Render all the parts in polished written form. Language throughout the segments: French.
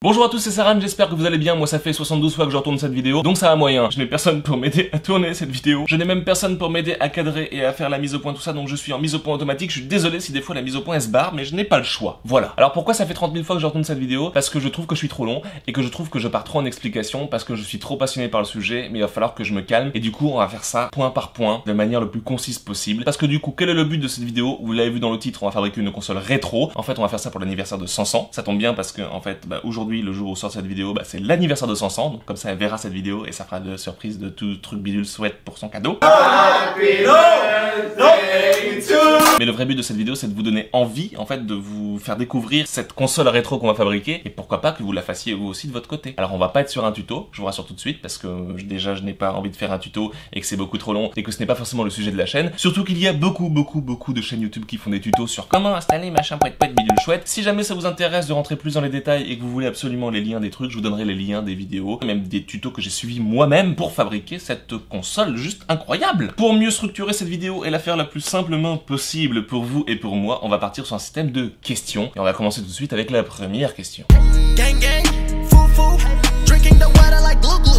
Bonjour à tous, c'est Saran, j'espère que vous allez bien. Moi ça fait 72 fois que je retourne cette vidéo, donc ça va moyen. Je n'ai personne pour m'aider à tourner cette vidéo. Je n'ai même personne pour m'aider à cadrer et à faire la mise au point, tout ça, donc je suis en mise au point automatique. Je suis désolé si des fois la mise au point elle se barre, mais je n'ai pas le choix. Voilà. Alors pourquoi ça fait 30 000 fois que je retourne cette vidéo? Parce que je trouve que je suis trop long, et que je trouve que je pars trop en explication, parce que je suis trop passionné par le sujet, mais il va falloir que je me calme, et du coup on va faire ça point par point, de manière le plus concise possible. Parce que du coup, quel est le but de cette vidéo? Vous l'avez vu dans le titre, on va fabriquer une console rétro. En fait on va faire ça pour l'anniversaire de 100 ans. Ça tombe bien parce que en fait, aujourd'hui, le jour où sort cette vidéo, c'est l'anniversaire de 100 ans, donc comme ça elle verra cette vidéo et ça fera de surprise de tout truc bidule souhaite pour son cadeau. Mais le vrai but de cette vidéo, c'est de vous donner envie, en fait, de vous faire découvrir cette console rétro qu'on va fabriquer, et pourquoi pas que vous la fassiez vous aussi de votre côté. Alors on va pas être sur un tuto, je vous rassure tout de suite, parce que déjà je n'ai pas envie de faire un tuto, et que c'est beaucoup trop long, et que ce n'est pas forcément le sujet de la chaîne. Surtout qu'il y a beaucoup de chaînes YouTube qui font des tutos sur comment installer machin poète bidule chouette. Si jamais ça vous intéresse de rentrer plus dans les détails, et que vous voulez absolument les liens des trucs, je vous donnerai les liens des vidéos, même des tutos que j'ai suivis moi-même pour fabriquer cette console juste incroyable. Pour mieux structurer cette vidéo et la faire la plus simplement possible pour vous et pour moi, on va partir sur un système de questions. Et on va commencer tout de suite avec la première question. Gang, gang, fou, fou, drinking the water like glue glue.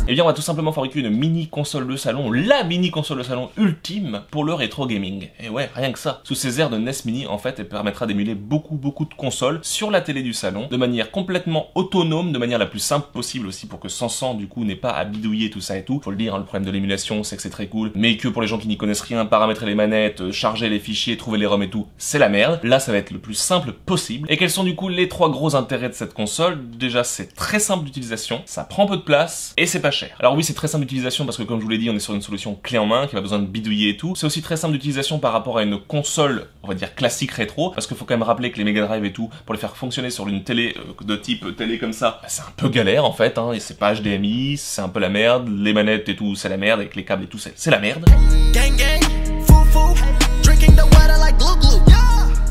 Eh bien on va tout simplement fabriquer une mini console de salon, la mini console de salon ultime pour le rétro gaming. Et ouais, rien que ça. Sous ces airs de NES Mini, en fait, elle permettra d'émuler beaucoup de consoles sur la télé du salon, de manière complètement autonome, de manière la plus simple possible aussi, pour que 100 du coup n'ait pas à bidouiller tout ça et tout. Faut le dire, hein, le problème de l'émulation, c'est que c'est très cool, mais que pour les gens qui n'y connaissent rien, paramétrer les manettes, charger les fichiers, trouver les ROM et tout, c'est la merde. Là, ça va être le plus simple possible. Et quels sont du coup les trois gros intérêts de cette console? Déjà, c'est très simple d'utilisation, ça prend peu de place, et c'est pas cher. Alors oui, c'est très simple d'utilisation parce que comme je vous l'ai dit, on est sur une solution clé en main qui n'a pas besoin de bidouiller et tout. C'est aussi très simple d'utilisation par rapport à une console, on va dire classique rétro, parce qu'il faut quand même rappeler que les Mega Drive et tout, pour les faire fonctionner sur une télé de type télé comme ça, c'est un peu galère en fait, hein, et c'est pas HDMI, c'est un peu la merde, les manettes et tout, c'est la merde, avec les câbles et tout, c'est la merde. Gang, gang, fou, fou, drinking the water like glue glue.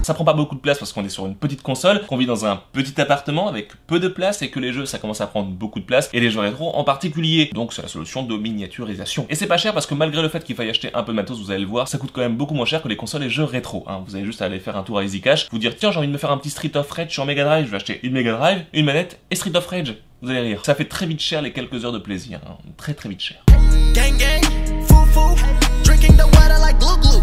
Ça prend pas beaucoup de place parce qu'on est sur une petite console, qu'on vit dans un petit appartement avec peu de place et que les jeux ça commence à prendre beaucoup de place, et les jeux rétro en particulier. Donc c'est la solution de miniaturisation. Et c'est pas cher parce que malgré le fait qu'il faille acheter un peu de matos, vous allez le voir, ça coûte quand même beaucoup moins cher que les consoles et jeux rétro. Hein. Vous avez juste à aller faire un tour à EasyCash, vous dire tiens j'ai envie de me faire un petit Street of Rage sur Mega Drive, je vais acheter une Mega Drive, une manette et Street of Rage. Vous allez rire. Ça fait très vite cher les quelques heures de plaisir. Hein. Très vite cher. Gang, gang, fou, fou, drinking the water like glue glue.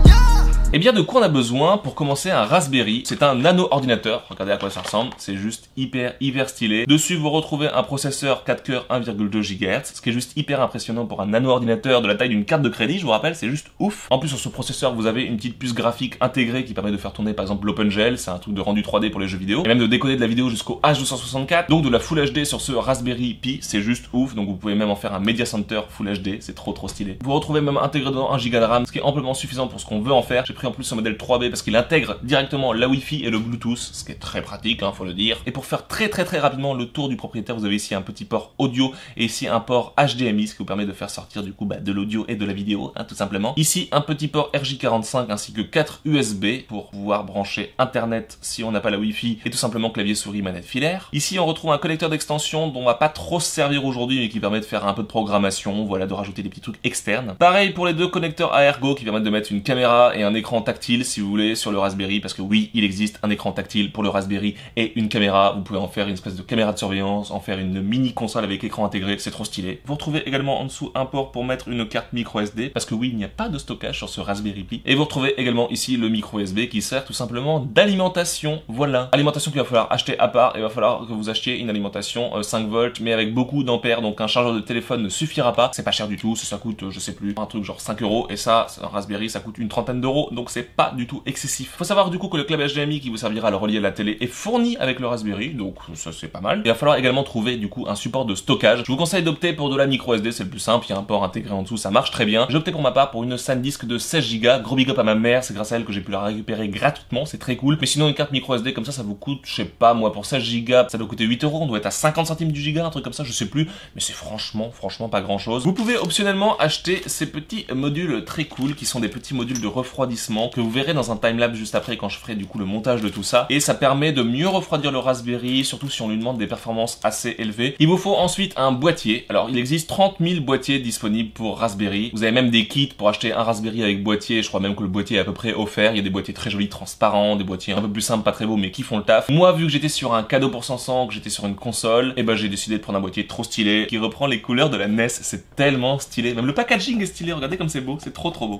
Et bien de quoi on a besoin pour commencer un Raspberry? C'est un nano ordinateur, regardez à quoi ça ressemble, c'est juste hyper stylé. Dessus vous retrouvez un processeur 4 cœurs 1,2 GHz, ce qui est juste hyper impressionnant pour un nano ordinateur de la taille d'une carte de crédit, je vous rappelle, c'est juste ouf. En plus sur ce processeur vous avez une petite puce graphique intégrée qui permet de faire tourner par exemple l'OpenGL, c'est un truc de rendu 3D pour les jeux vidéo, et même de décoder de la vidéo jusqu'au H264, donc de la Full HD sur ce Raspberry Pi, c'est juste ouf, donc vous pouvez même en faire un Media Center Full HD, c'est trop stylé. Vous retrouvez même intégré dedans 1 Go de RAM, ce qui est amplement suffisant pour ce qu'on veut en faire. J'ai pris en plus ce modèle 3B parce qu'il intègre directement la Wi-Fi et le Bluetooth, ce qui est très pratique, hein, faut le dire. Et pour faire très rapidement le tour du propriétaire, vous avez ici un petit port audio et ici un port HDMI, ce qui vous permet de faire sortir du coup de l'audio et de la vidéo, hein, tout simplement. Ici un petit port RJ45 ainsi que 4 USB pour pouvoir brancher internet si on n'a pas la Wi-Fi, et tout simplement clavier souris manette filaire. Ici on retrouve un connecteur d'extension dont on va pas trop se servir aujourd'hui mais qui permet de faire un peu de programmation, voilà, de rajouter des petits trucs externes. Pareil pour les deux connecteurs AirGo qui permettent de mettre une caméra et un écran tactile si vous voulez sur le Raspberry, parce que oui, il existe un écran tactile pour le Raspberry et une caméra. Vous pouvez en faire une espèce de caméra de surveillance, en faire une mini console avec écran intégré, c'est trop stylé. Vous retrouvez également en dessous un port pour mettre une carte micro SD, parce que oui, il n'y a pas de stockage sur ce Raspberry Pi. Et vous retrouvez également ici le micro USB qui sert tout simplement d'alimentation. Voilà, alimentation qu'il va falloir acheter à part, et il va falloir que vous achetiez une alimentation 5 volts mais avec beaucoup d'ampères, donc un chargeur de téléphone ne suffira pas. C'est pas cher du tout, ça coûte je sais plus, un truc genre 5 €, et ça, un Raspberry ça coûte une trentaine d'euros, donc c'est pas du tout excessif. Faut savoir du coup que le câble HDMI qui vous servira à le relier à la télé est fourni avec le Raspberry, donc ça c'est pas mal. Il va falloir également trouver du coup un support de stockage. Je vous conseille d'opter pour de la micro SD, c'est le plus simple, il y a un port intégré en dessous, ça marche très bien. J'ai opté pour ma part pour une SanDisk de 16 Go, gros big up à ma mère, c'est grâce à elle que j'ai pu la récupérer gratuitement, c'est très cool. Mais sinon une carte micro SD comme ça vous coûte, je sais pas moi, pour 16 Go, ça doit coûter 8 €, on doit être à 50 centimes du giga, un truc comme ça, je sais plus, mais c'est franchement pas grand chose. Vous pouvez optionnellement acheter ces petits modules très cool qui sont des petits modules de refroidissement refroidissement que vous verrez dans un timelapse juste après quand je ferai du coup le montage de tout ça. Et ça permet de mieux refroidir le Raspberry, surtout si on lui demande des performances assez élevées. Il vous faut ensuite un boîtier. Alors il existe 30 000 boîtiers disponibles pour Raspberry. Vous avez même des kits pour acheter un Raspberry avec boîtier. Je crois même que le boîtier est à peu près offert. Il y a des boîtiers très jolis, transparents, des boîtiers un peu plus simples, pas très beaux, mais qui font le taf. Moi, vu que j'étais sur un cadeau pour 500, que j'étais sur une console, et ben j'ai décidé de prendre un boîtier trop stylé qui reprend les couleurs de la NES. C'est tellement stylé. Même le packaging est stylé. Regardez comme c'est beau. C'est trop beau.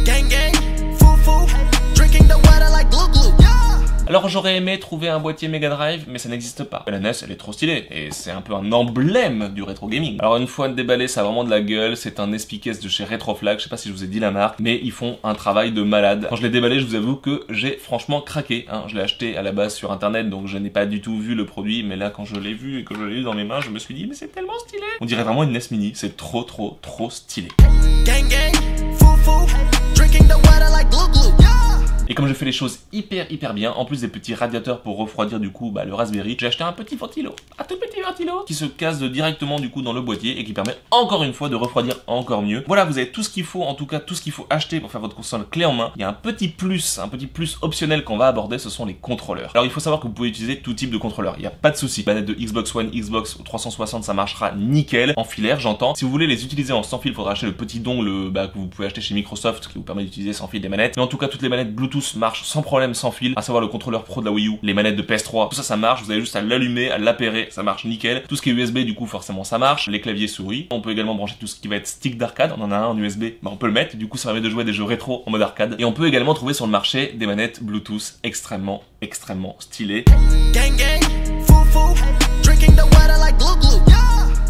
Gang, gang, foo, foo, drinking the water like glue glue. Alors j'aurais aimé trouver un boîtier Mega Drive, mais ça n'existe pas. La NES, elle est trop stylée, et c'est un peu un emblème du rétro gaming. Alors une fois déballé, ça a vraiment de la gueule, c'est un SPCase de chez Retroflag, je sais pas si je vous ai dit la marque, mais ils font un travail de malade. Quand je l'ai déballé, je vous avoue que j'ai franchement craqué, hein. Je l'ai acheté à la base sur internet, donc je n'ai pas du tout vu le produit, mais là quand je l'ai vu et que je l'ai eu dans mes mains, je me suis dit, mais c'est tellement stylé. On dirait vraiment une NES Mini, c'est trop stylé. Gang, gang, foo, foo, drinking the water like glue glue. Et comme je fais les choses hyper bien, en plus des petits radiateurs pour refroidir du coup le Raspberry, j'ai acheté un petit ventilo, un tout petit ventilo qui se casse directement du coup dans le boîtier et qui permet encore une fois de refroidir encore mieux. Voilà, vous avez tout ce qu'il faut, en tout cas tout ce qu'il faut acheter pour faire votre console clé en main. Il y a un petit plus optionnel qu'on va aborder, ce sont les contrôleurs. Alors il faut savoir que vous pouvez utiliser tout type de contrôleur, il n'y a pas de souci. Manette de Xbox One, Xbox 360, ça marchera nickel, en filaire j'entends. Si vous voulez les utiliser en sans fil, il faudra acheter le petit dongle que vous pouvez acheter chez Microsoft qui vous permet d'utiliser sans fil des manettes. Mais en tout cas toutes les manettes Bluetooth marche sans problème sans fil, à savoir le contrôleur pro de la Wii U, les manettes de PS3, tout ça ça marche, vous avez juste à l'allumer, à l'appairer, ça marche nickel. Tout ce qui est USB du coup forcément ça marche, les claviers souris, on peut également brancher tout ce qui va être stick d'arcade, on en a un en USB, on peut le mettre, du coup ça permet de jouer à des jeux rétro en mode arcade, et on peut également trouver sur le marché des manettes Bluetooth extrêmement stylées. Gang, gang, foo, foo, drinking the water like glue glue.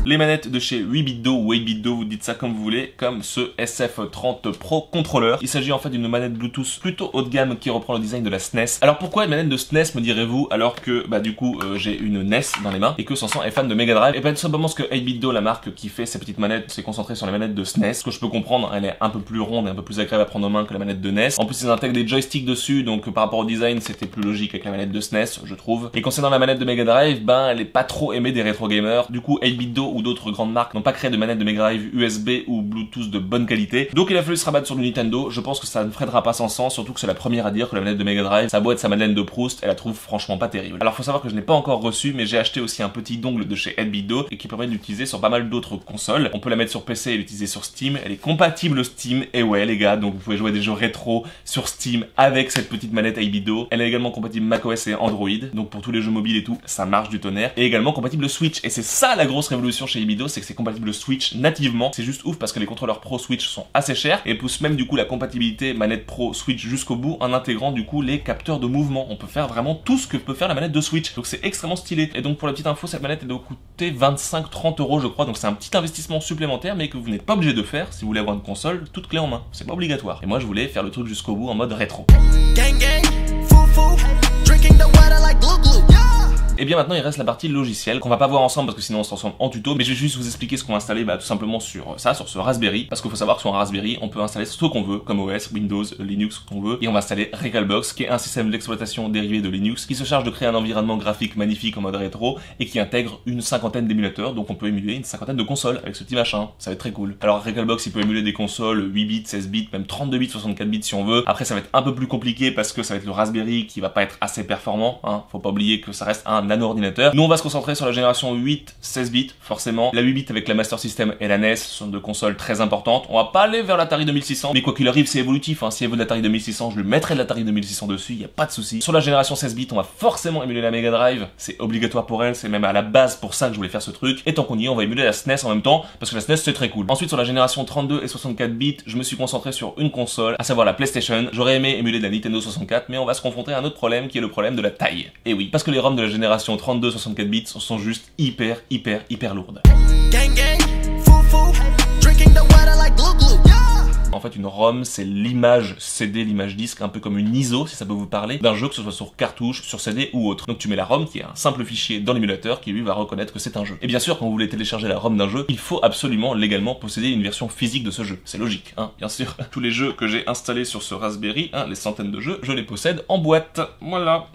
Les manettes de chez 8BitDo ou 8BitDo, vous dites ça comme vous voulez, comme ce SF30 Pro Controller. Il s'agit en fait d'une manette Bluetooth plutôt haut de gamme qui reprend le design de la SNES. Alors pourquoi une manette de SNES me direz-vous, alors que du coup j'ai une NES dans les mains et que Sanson est fan de Mega Drive? Et tout simplement parce que 8BitDo, la marque qui fait ces petites manettes, s'est concentrée sur les manettes de SNES. Ce que je peux comprendre, elle est un peu plus ronde et un peu plus agréable à prendre en main que la manette de NES. En plus ils intègrent des joysticks dessus, donc par rapport au design c'était plus logique avec la manette de SNES, je trouve. Et concernant la manette de Mega Drive, elle est pas trop aimée des rétro gamers. Du coup 8BitDo ou d'autres grandes marques n'ont pas créé de manette de Mega Drive USB ou Bluetooth de bonne qualité. Donc il a fallu se rabattre sur du Nintendo. Je pense que ça ne freinera pas sans sens, surtout que c'est la première à dire que la manette de Mega Drive, ça a beau être sa Madeleine de Proust, elle la trouve franchement pas terrible. Alors faut savoir que je n'ai pas encore reçu, mais j'ai acheté aussi un petit dongle de chez 8BitDo et qui permet d'utiliser sur pas mal d'autres consoles. On peut la mettre sur PC et l'utiliser sur Steam. Elle est compatible Steam, et ouais les gars, donc vous pouvez jouer à des jeux rétro sur Steam avec cette petite manette 8BitDo. Elle est également compatible macOS et Android, donc pour tous les jeux mobiles et tout, ça marche du tonnerre. Et également compatible Switch. Et c'est ça la grosse révolution chez 8BitDo, c'est que c'est compatible Switch nativement. C'est juste ouf parce que les contrôleurs Pro Switch sont assez chers et poussent même du coup la compatibilité manette Pro Switch jusqu'au bout en intégrant du coup les capteurs de mouvement. On peut faire vraiment tout ce que peut faire la manette de Switch. Donc c'est extrêmement stylé. Et donc pour la petite info, cette manette elle doit coûter 25-30 € je crois. Donc c'est un petit investissement supplémentaire mais que vous n'êtes pas obligé de faire si vous voulez avoir une console toute clé en main. C'est pas obligatoire. Et moi je voulais faire le truc jusqu'au bout en mode rétro. Gang, gang, foo, foo, drinking the water like glue glue. Et bien maintenant il reste la partie logicielle qu'on va pas voir ensemble parce que sinon on se transforme en tuto, mais je vais juste vous expliquer ce qu'on va installer tout simplement sur ça, sur ce Raspberry, parce qu'il faut savoir que sur un Raspberry on peut installer ce qu'on veut comme OS, Windows, Linux, ce qu'on veut, et on va installer Recalbox qui est un système d'exploitation dérivé de Linux qui se charge de créer un environnement graphique magnifique en mode rétro et qui intègre une cinquantaine d'émulateurs, donc on peut émuler une cinquantaine de consoles avec ce petit machin, ça va être très cool. Alors Recalbox il peut émuler des consoles 8 bits, 16 bits, même 32 bits, 64 bits si on veut. Après ça va être un peu plus compliqué parce que ça va être le Raspberry qui va pas être assez performant, faut pas oublier que ça reste un nano-ordinateur. Nous on va se concentrer sur la génération 8, 16 bits forcément. La 8 bits avec la Master System et la NES sont deux consoles très importantes. On va pas aller vers l'Atari 2600, mais quoi qu'il arrive c'est évolutif, si elle veut de l'Atari 2600, je lui mettrai de l'Atari 2600 dessus, y a pas de souci. Sur la génération 16 bits, on va forcément émuler la Mega Drive, c'est obligatoire pour elle, c'est même à la base pour ça que je voulais faire ce truc. Et tant qu'on y est, on va émuler la SNES en même temps, parce que la SNES c'est très cool. Ensuite sur la génération 32 et 64 bits, je me suis concentré sur une console, à savoir la PlayStation. J'aurais aimé émuler de la Nintendo 64, mais on va se confronter à un autre problème qui est le problème de la taille. Et oui, parce que les ROM de la génération 32-64 bits sont juste hyper lourdes. Gang, gang, foo, foo, drinking the water like glue glue. En fait, une ROM, c'est l'image CD, l'image disque, un peu comme une ISO, si ça peut vous parler, d'un jeu, que ce soit sur cartouche, sur CD ou autre. Donc tu mets la ROM, qui est un simple fichier dans l'émulateur, qui lui va reconnaître que c'est un jeu. Et bien sûr, quand vous voulez télécharger la ROM d'un jeu, il faut absolument, légalement, posséder une version physique de ce jeu. C'est logique, bien sûr. Tous les jeux que j'ai installés sur ce Raspberry, les centaines de jeux, je les possède en boîte. Voilà.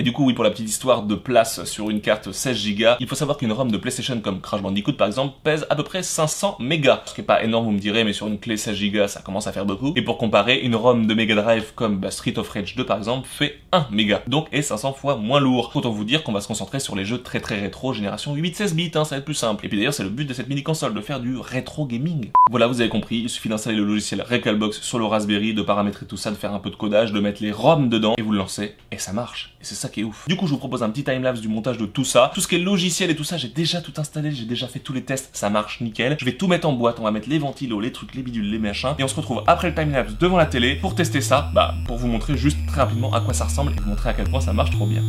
Et du coup, oui, pour la petite histoire de place sur une carte 16 Go, il faut savoir qu'une ROM de PlayStation comme Crash Bandicoot par exemple pèse à peu près 500 mégas. Ce qui est pas énorme, vous me direz, mais sur une clé 16 Go, ça commence à faire beaucoup. Et pour comparer, une ROM de Mega Drive comme Street of Rage 2 par exemple fait 1 méga. Donc est 500 fois moins lourd. Autant vous dire qu'on va se concentrer sur les jeux très rétro, génération 8-16 bits, hein, ça va être plus simple. Et puis d'ailleurs, c'est le but de cette mini console, de faire du rétro gaming. Voilà, vous avez compris, il suffit d'installer le logiciel Recalbox sur le Raspberry, de paramétrer tout ça, de faire un peu de codage, de mettre les ROM dedans, et vous le lancez, et ça marche. Et c'est ça qui est ouf. Du coup, je vous propose un petit timelapse du montage de tout ça. Tout ce qui est logiciel et tout ça, j'ai déjà tout installé, j'ai déjà fait tous les tests, ça marche nickel. Je vais tout mettre en boîte, on va mettre les ventilos, les trucs, les bidules, les machins, et on se retrouve après le timelapse devant la télé pour tester ça, pour vous montrer juste très rapidement à quoi ça ressemble et vous montrer à quel point ça marche trop bien.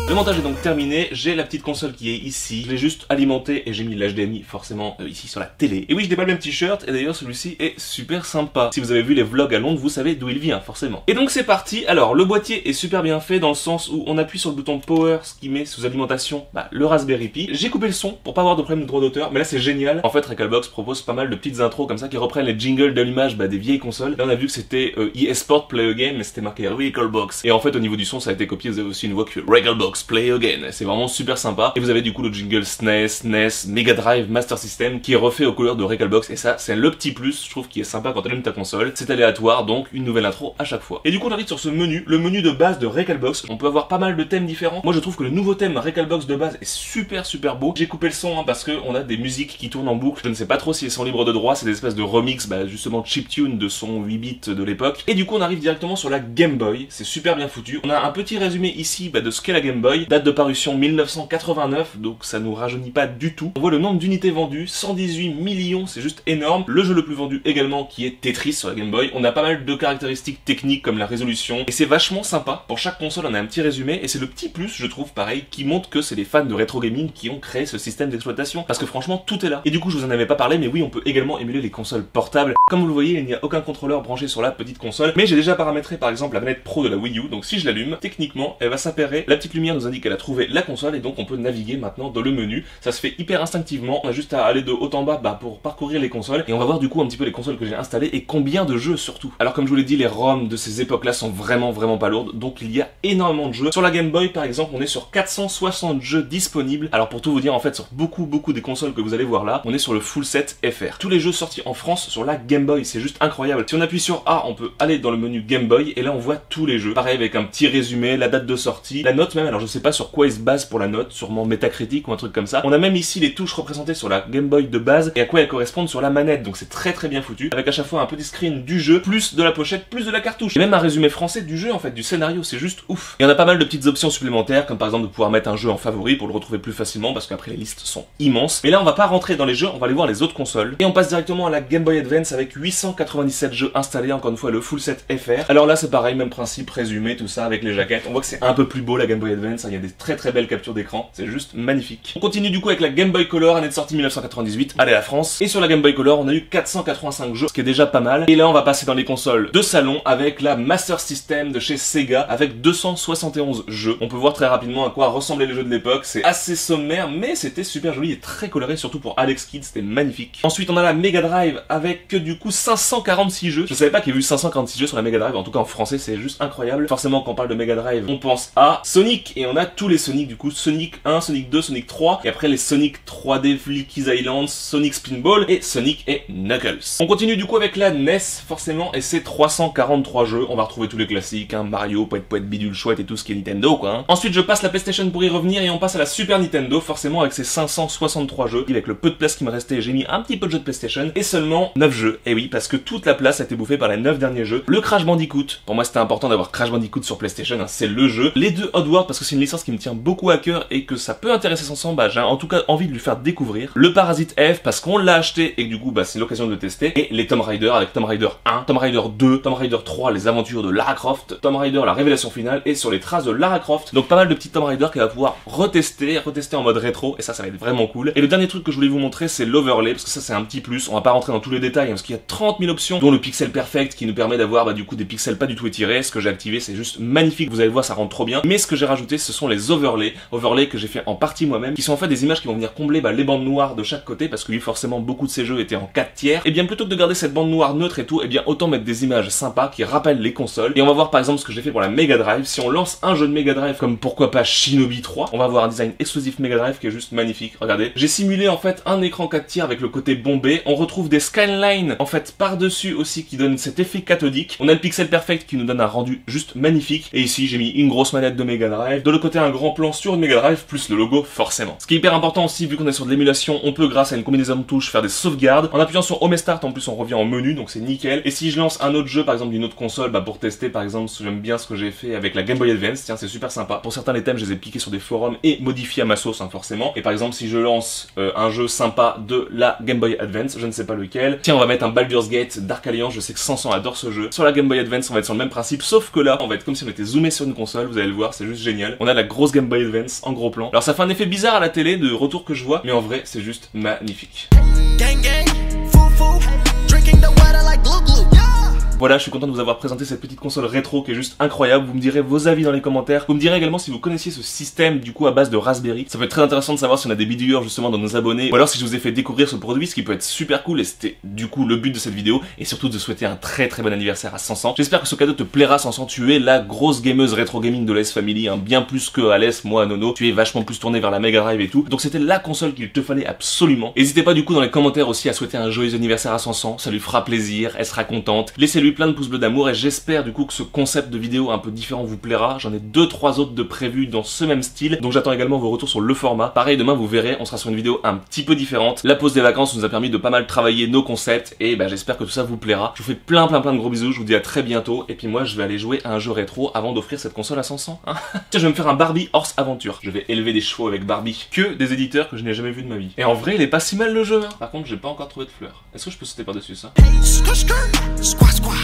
Le montage est donc terminé, j'ai la petite console qui est ici, je l'ai juste alimentée et j'ai mis l'HDMI forcément ici sur la télé. Et oui, je déballe le même t-shirt et d'ailleurs celui-ci est super sympa. Si vous avez vu les vlogs à Londres, vous savez d'où il vient forcément. Et donc c'est parti. Alors le boîtier est super bien fait dans le sens où on appuie sur le bouton Power, ce qui met sous alimentation le Raspberry Pi. J'ai coupé le son pour pas avoir de problème de droit d'auteur, mais là c'est génial. En fait Recalbox propose pas mal de petites intros comme ça qui reprennent les jingles d'allumage des vieilles consoles. Là on a vu que c'était EA Sport Play Again, mais c'était marqué Recalbox. Et en fait au niveau du son ça a été copié, vous avez aussi une voix que Recalbox Play Again. C'est vraiment super sympa. Et vous avez du coup le jingle SNES, NES, Mega Drive, Master System qui est refait aux couleurs de Recalbox. Et ça, c'est le petit plus, je trouve, qui est sympa quand tu allumes ta console. C'est aléatoire, donc une nouvelle intro à chaque fois. Et du coup, on arrive sur ce menu, le menu de base de Recalbox. On peut avoir pas mal de thèmes différents. Moi, je trouve que le nouveau thème Recalbox de base est super beau. J'ai coupé le son parce qu'on a des musiques qui tournent en boucle. Je ne sais pas trop si elles sont libres de droit. C'est des espèces de remix, justement chiptune de son 8 bits de l'époque. Et du coup, on arrive directement sur la Game Boy. C'est super bien foutu. On a un petit résumé ici de ce qu'est la Game Boy. Date de parution 1989, donc ça nous rajeunit pas du tout. On voit le nombre d'unités vendues, 118 millions, c'est juste énorme. Le jeu le plus vendu également qui est Tetris sur la Game Boy. On a pas mal de caractéristiques techniques comme la résolution, et c'est vachement sympa. Pour chaque console on a un petit résumé, et c'est le petit plus, je trouve, pareil, qui montre que c'est les fans de rétro gaming qui ont créé ce système d'exploitation, parce que franchement tout est là. Et du coup je vous en avais pas parlé, mais oui, on peut également émuler les consoles portables. Comme vous le voyez, il n'y a aucun contrôleur branché sur la petite console, mais j'ai déjà paramétré par exemple la manette pro de la Wii U, donc si je l'allume, techniquement elle va s'appairer, la petite lumière nous indique qu'elle a trouvé la console, et donc on peut naviguer maintenant dans le menu. Ça se fait hyper instinctivement, on a juste à aller de haut en bas pour parcourir les consoles, et on va voir du coup un petit peu les consoles que j'ai installées et combien de jeux surtout. Alors comme je vous l'ai dit, les ROM de ces époques là sont vraiment pas lourdes, donc il y a énormément de jeux. Sur la Game Boy par exemple, on est sur 460 jeux disponibles. Alors pour tout vous dire, en fait sur beaucoup des consoles que vous allez voir là, on est sur le full set FR. Tous les jeux sortis en France sur la Game Boy, c'est juste incroyable. Si on appuie sur A, on peut aller dans le menu Game Boy, et là on voit tous les jeux. Pareil avec un petit résumé, la date de sortie, la note même, alors je sais pas sur quoi il se base pour la note, sûrement Metacritic ou un truc comme ça. On a même ici les touches représentées sur la Game Boy de base et à quoi elles correspondent sur la manette, donc c'est très bien foutu, avec à chaque fois un petit screen du jeu, plus de la pochette, plus de la cartouche, et même un résumé français du jeu en fait, du scénario, c'est juste ouf. Il y en a pas mal de petites options supplémentaires, comme par exemple de pouvoir mettre un jeu en favori pour le retrouver plus facilement, parce qu'après les listes sont immenses. Mais là on va pas rentrer dans les jeux, on va aller voir les autres consoles, et on passe directement à la Game Boy Advance avec 897 jeux installés, encore une fois le full set FR. Alors là c'est pareil, même principe, résumé, tout ça avec les jaquettes. On voit que c'est un peu plus beau la Game Boy Advance, il y a des très belles captures d'écran, c'est juste magnifique. On continue du coup avec la Game Boy Color, année de sortie 1998, allez la France. Et sur la Game Boy Color, on a eu 485 jeux, ce qui est déjà pas mal. Et là, on va passer dans les consoles de salon avec la Master System de chez Sega, avec 271 jeux. On peut voir très rapidement à quoi ressemblaient les jeux de l'époque. C'est assez sommaire, mais c'était super joli et très coloré, surtout pour Alex Kidd, c'était magnifique. Ensuite, on a la Mega Drive avec que du du coup 546 jeux. Je savais pas qu'il y avait eu 546 jeux sur la Mega Drive, en tout cas en français c'est juste incroyable. Forcément quand on parle de Mega Drive, on pense à Sonic, et on a tous les Sonic du coup, Sonic 1, Sonic 2, Sonic 3, et après les Sonic 3D, Flicky's Island, Sonic Spinball, et Sonic et Knuckles. On continue du coup avec la NES, forcément, et c'est 343 jeux. On va retrouver tous les classiques, hein, Mario, Poète Poète, Bidule Chouette et tout ce qui est Nintendo, quoi. Hein. Ensuite, je passe la PlayStation pour y revenir, et on passe à la Super Nintendo, forcément, avec ses 563 jeux. Avec le peu de place qui me restait, j'ai mis un petit peu de jeux de PlayStation, et seulement 9 jeux. Et oui, parce que toute la place a été bouffée par les 9 derniers jeux. Le Crash Bandicoot, pour moi c'était important d'avoir Crash Bandicoot sur PlayStation, hein, c'est le jeu. Les deux Oddworld, parce que c'est une licence qui me tient beaucoup à cœur, et que ça peut intéresser Sanson, bah j'ai en tout cas envie de lui faire découvrir. Le Parasite F, parce qu'on l'a acheté, et que du coup, bah c'est l'occasion de le tester. Et les Tomb Raider, avec Tomb Raider 1, Tomb Raider 2, Tomb Raider 3, les aventures de Lara Croft, Tomb Raider, la révélation finale, et sur les traces de Lara Croft. Donc pas mal de petits Tomb Raider qu'elle va pouvoir retester en mode rétro, et ça va être vraiment cool. Et le dernier truc que je voulais vous montrer, c'est l'overlay, parce que ça c'est un petit plus. On va pas rentrer dans tous les détails, hein, parce qu'il y a 30 000 options, dont le pixel perfect qui nous permet d'avoir bah, du coup des pixels pas du tout étirés. Ce que j'ai activé, c'est juste magnifique, vous allez le voir, ça rend trop bien. Mais ce que j'ai rajouté, ce sont les overlays que j'ai fait en partie moi-même, qui sont en fait des images qui vont venir combler bah, les bandes noires de chaque côté, parce que oui, forcément beaucoup de ces jeux étaient en 4 tiers. Et bien plutôt que de garder cette bande noire neutre et tout, et bien autant mettre des images sympas qui rappellent les consoles. Et on va voir par exemple ce que j'ai fait pour la Mega Drive. Si on lance un jeu de Mega Drive comme pourquoi pas Shinobi 3, on va avoir un design exclusif Mega Drive qui est juste magnifique. Regardez, j'ai simulé en fait un écran 4 tiers avec le côté bombé. On retrouve des skylines en fait par-dessus aussi qui donnent cet effet cathodique. On a le pixel perfect qui nous donne un rendu juste magnifique. Et ici j'ai mis une grosse manette de Mega Drive. De l'autre côté un grand plan sur une Mega Drive plus le logo forcément. Ce qui est hyper important aussi, vu qu'on est sur de l'émulation, on peut grâce à une combinaison de touches faire des sauvegardes. En appuyant sur Home et Start en plus on revient en menu, donc c'est nickel. Et si je lance un autre jeu par exemple d'une autre console, bah pour tester par exemple, j'aime bien ce que j'ai fait avec la Game Boy Advance, tiens c'est super sympa. Pour certains les thèmes je les ai piqués sur des forums et modifiés à ma sauce hein, forcément. Et par exemple si je lance un jeu sympa de la Game Boy Advance, je ne sais pas lequel, tiens on va mettre un Baldur's Gate Dark Alliance, je sais que Sanson adore ce jeu. Sur la Game Boy Advance on va être sur le même principe, sauf que là on va être comme si on était zoomé sur une console, vous allez le voir, c'est juste génial. On a la grosse Game Boy Advance en gros plan. Alors ça fait un effet bizarre à la télé de retour que je vois, mais en vrai c'est juste magnifique. Gang gang, foo foo, drinking the water like glue glue. Voilà, je suis content de vous avoir présenté cette petite console rétro qui est juste incroyable. Vous me direz vos avis dans les commentaires. Vous me direz également si vous connaissiez ce système du coup à base de Raspberry. Ça peut être très intéressant de savoir si on a des bidouilleurs justement dans nos abonnés, ou alors si je vous ai fait découvrir ce produit, ce qui peut être super cool. Et c'était du coup le but de cette vidéo, et surtout de souhaiter un très bon anniversaire à Sanson. J'espère que ce cadeau te plaira Sanson. Tu es la grosse gameuse rétro gaming de l'AS Family, hein, bien plus que Alès, moi, Nono. Tu es vachement plus tourné vers la Mega Drive et tout. Donc c'était la console qu'il te fallait absolument. N'hésitez pas du coup dans les commentaires aussi à souhaiter un joyeux anniversaire à Sanson. Ça lui fera plaisir, elle sera contente. Laissez-lui plein de pouces bleus d'amour. Et j'espère du coup que ce concept de vidéo un peu différent vous plaira. J'en ai 2-3 autres de prévus dans ce même style, donc j'attends également vos retours sur le format. Pareil, demain vous verrez, on sera sur une vidéo un petit peu différente. La pause des vacances nous a permis de pas mal travailler nos concepts, et bah, j'espère que tout ça vous plaira. Je vous fais plein de gros bisous, je vous dis à très bientôt, et puis moi je vais aller jouer à un jeu rétro avant d'offrir cette console à Sanson. Hein. Tiens, je vais me faire un Barbie Horse Aventure. Je vais élever des chevaux avec Barbie, que des éditeurs que je n'ai jamais vu de ma vie. Et en vrai il est pas si mal le jeu, hein. Par contre j'ai pas encore trouvé de fleurs. Est-ce que je peux sauter par dessus ça? Skirt, skirt, squat, squat.